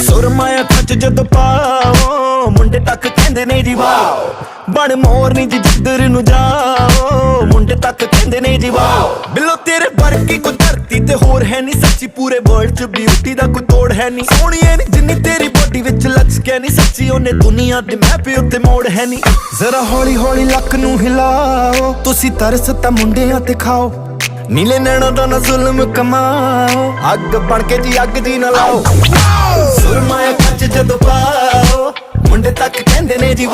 ਸੁਰਮਾਇਆ ਕੱਚ ਜਦੋਂ ਪਾਓ ਮੁੰਡੇ ਤੱਕ ਕਹਿੰਦੇ ਨੇ ਜੀ ਵਾਓ ਬਣ ਮੋਰਨੀ ਜੀ ਜਿੱਧਰ ਨੂੰ ਜਾਓ ਮੁੰਡੇ ਤੱਕ ਕਹਿੰਦੇ ਨੇ ਜੀ ਵਾਓ ਬਿੱਲੋ ਤੇਰੇ ਵਰਗੀ ਕੋਈ ਧਰਤੀ ਤੇ ਹੋਰ ਹੈ ਨਹੀਂ ਸੱਚੀ ਪੂਰੇ ਵਰਲਡ 'ਚ ਬਿਊਟੀ ਦਾ ਕੋਈ ਤੋੜ ਹੈ ਨਹੀਂ ਸੋਹਣੀਏ ਨੀ ਜਿੰਨੀ ਤੇਰੀ ਬੋਡੀ ਵਿੱਚ ਲਚਕਿਆ ਨਹੀਂ ਸੱਚੀ ਉਹਨੇ ਦੁਨੀਆ ਦੇ ਮੈਪ ਉੱਤੇ ਮੋੜ ਹੈ ਨਹੀਂ ਜ਼ਰਾ ਹੌਲੀ ਹੌਲੀ ਲੱਕ ਨੂੰ ਹਿਲਾਓ ਤੁਸੀਂ ਤਰਸ ਤਾਂ ਮੁੰਡਿਆਂ ਤੇ ਖਾਓ ਨੀਲੇ ਨੈਣਾਂ ਦਾ ਨਾ ਜ਼ੁਲਮ ਕਮਾਓ ਅੱਗ ਬਣ ਕੇ ਜੀ ਅੱਗ ਜੀ ਨਾ ਲਾਓ ਸੁਰਮਾਇਆ ਕੱਚ ਜਦੋਂ ਪਾਓ ਮੁੰਡੇ ਤੱਕ ਕਹਿੰਦੇ ਨੇ ਜੀ